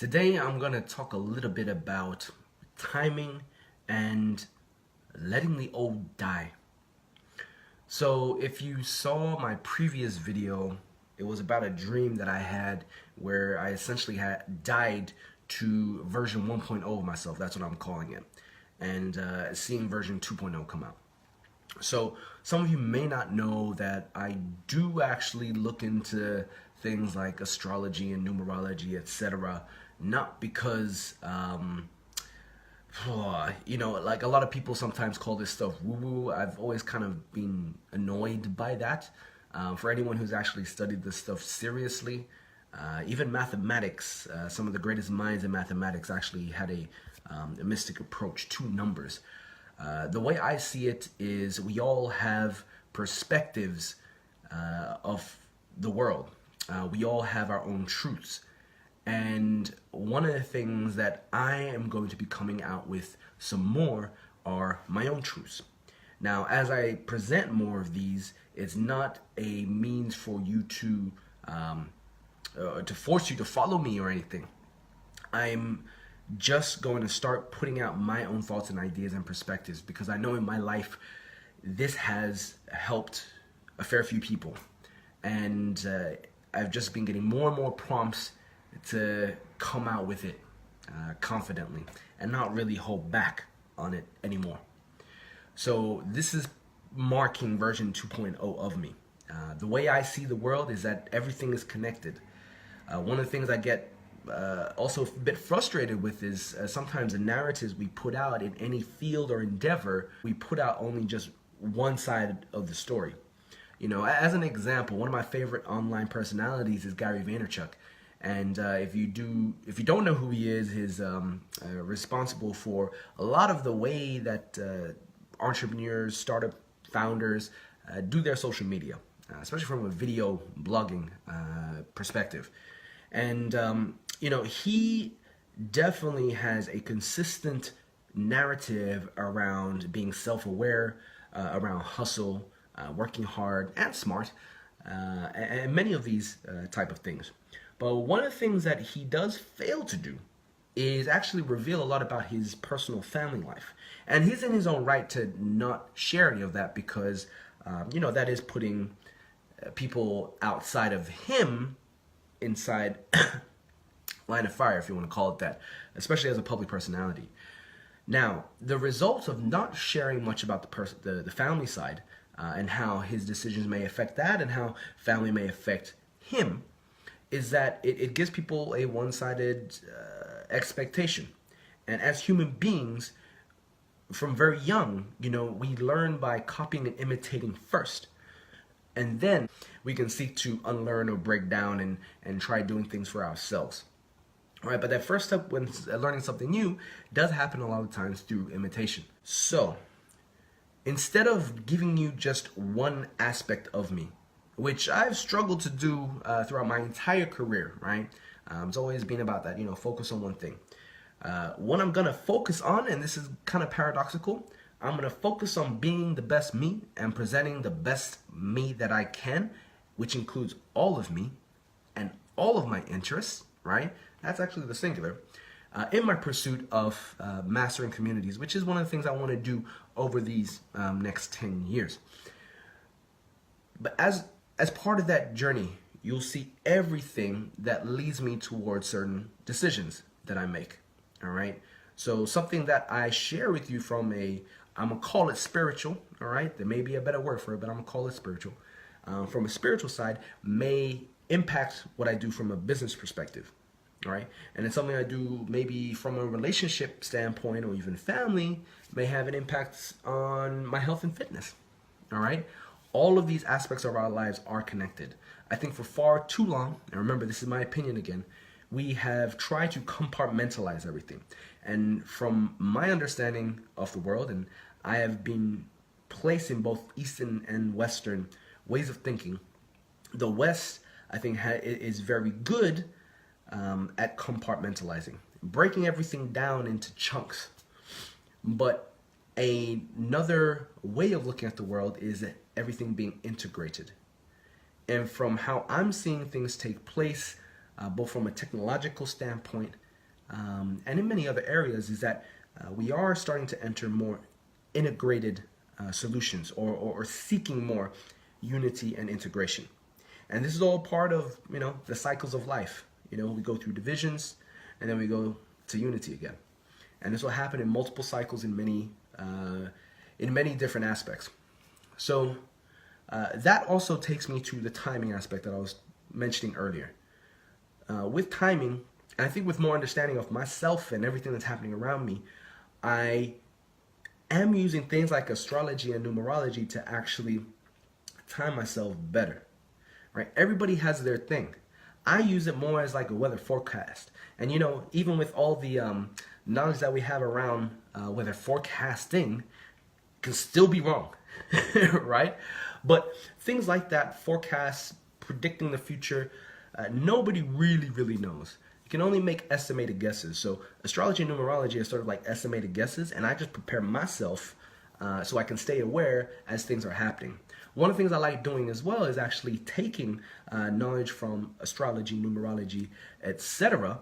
Today I'm going to talk a little bit about timing and letting the old die. So if you saw my previous video, it was about a dream that I had where I essentially had died to version 1.0 of myself. That's what I'm calling it. And seeing version 2.0 come out. So some of you may not know that I do actually look into things like astrology and numerology, etc. Not because, like a lot of people sometimes call this stuff woo-woo. I've always kind of been annoyed by that. For anyone who's actually studied this stuff seriously, even mathematics, some of the greatest minds in mathematics actually had a mystic approach to numbers. The way I see it is we all have perspectives of the world. We all have our own truths. And one of the things that I am going to be coming out with some more are my own truths. Now, as I present more of these, it's not a means for you to force you to follow me or anything. I'm just going to start putting out my own thoughts and ideas and perspectives because I know in my life this has helped a fair few people, and I've just been getting more and more prompts to come out with it confidently and not really hold back on it anymore. So this is marking version 2.0 of me. The way I see the world is that everything is connected. One of the things I get also a bit frustrated with is sometimes the narratives we put out in any field or endeavor, we put out only just one side of the story. You know, as an example, one of my favorite online personalities is Gary Vaynerchuk. And if you don't know who he is, he's responsible for a lot of the way that entrepreneurs, startup founders do their social media, especially from a video blogging perspective. And he definitely has a consistent narrative around being self-aware, around hustle, working hard and smart, and many of these type of things. But one of the things that he does fail to do is actually reveal a lot about his personal family life. And he's in his own right to not share any of that because, that is putting people outside of him inside line of fire, if you want to call it that, especially as a public personality. Now, the results of not sharing much about the family side and how his decisions may affect that and how family may affect him is that it gives people a one-sided expectation. And as human beings, from very young, we learn by copying and imitating first. And then we can seek to unlearn or break down and try doing things for ourselves. All right, but that first step when learning something new does happen a lot of times through imitation. So instead of giving you just one aspect of me, which I've struggled to do throughout my entire career, right? It's always been about that, focus on one thing. What I'm going to focus on, and this is kind of paradoxical, I'm going to focus on being the best me and presenting the best me that I can, which includes all of me and all of my interests, right? That's actually the singular, in my pursuit of mastering communities, which is one of the things I want to do over these next 10 years. But as part of that journey, you'll see everything that leads me towards certain decisions that I make, all right? So something that I share with you from I'm going to call it spiritual, all right? There may be a better word for it, but I'm going to call it spiritual. From a spiritual side may impact what I do from a business perspective, all right? And it's something I do maybe from a relationship standpoint or even family may have an impact on my health and fitness, all right? All of these aspects of our lives are connected. I think for far too long, and remember this is my opinion again, we have tried to compartmentalize everything. And from my understanding of the world, and I have been placed in both Eastern and Western ways of thinking, the West, I think, is very good at compartmentalizing, breaking everything down into chunks. But another way of looking at the world is everything being integrated. And from how I'm seeing things take place, both from a technological standpoint and in many other areas, is that we are starting to enter more integrated solutions, or seeking more unity and integration. And this is all part of, the cycles of life. We go through divisions, and then we go to unity again. And this will happen in multiple cycles in many different aspects. So that also takes me to the timing aspect that I was mentioning earlier. With timing, and I think with more understanding of myself and everything that's happening around me, I am using things like astrology and numerology to actually time myself better. Right? Everybody has their thing. I use it more as like a weather forecast. And even with all the knowledge that we have around weather forecasting, can still be wrong, right? But things like that, forecasts, predicting the future, nobody really knows. You can only make estimated guesses. So astrology and numerology are sort of like estimated guesses, and I just prepare myself so I can stay aware as things are happening. One of the things I like doing as well is actually taking knowledge from astrology, numerology, etc.,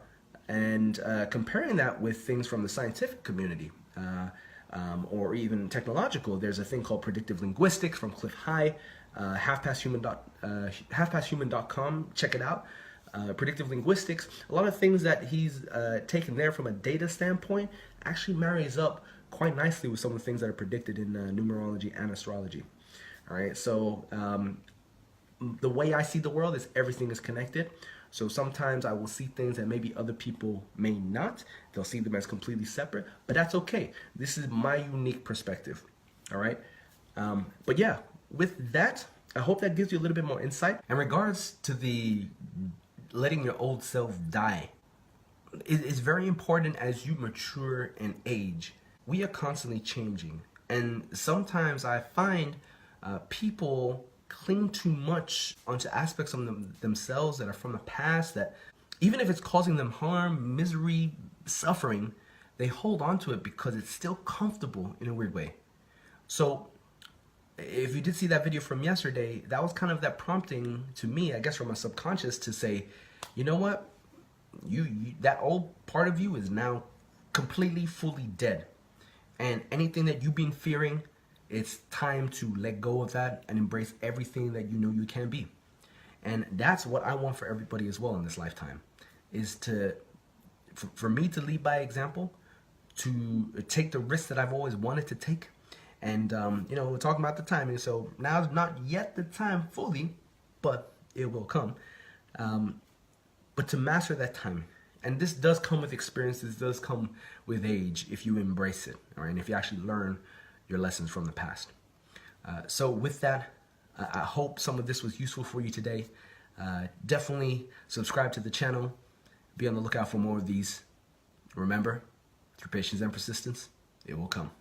and comparing that with things from the scientific community, or even technological. There's a thing called predictive linguistics from Cliff High, halfpasthuman.com. Check it out. Predictive linguistics, a lot of things that he's taken there from a data standpoint actually marries up quite nicely with some of the things that are predicted in numerology and astrology. All right, so the way I see the world is everything is connected. So sometimes I will see things that maybe other people may not. They'll see them as completely separate, but that's okay. This is my unique perspective. All right, but yeah, with that, I hope that gives you a little bit more insight. In regards to the letting your old self die, it's very important as you mature and age. We are constantly changing, and sometimes I find people cling too much onto aspects of themselves that are from the past, that even if it's causing them harm, misery, suffering, they hold on to it because it's still comfortable in a weird way. So if you did see that video from yesterday, that was kind of that prompting to me, I guess, from my subconscious to say, you know what, you that old part of you is now completely, fully dead. And anything that you've been fearing, it's time to let go of that and embrace everything that you know you can be. And that's what I want for everybody as well in this lifetime, is for me to lead by example, to take the risks that I've always wanted to take. And, we're talking about the timing, so now's not yet the time fully, but it will come. But to master that timing. And this does come with experience, this does come with age if you embrace it, all right? And if you actually learn your lessons from the past. So with that, I hope some of this was useful for you today. Definitely subscribe to the channel. Be on the lookout for more of these. Remember, through patience and persistence, it will come.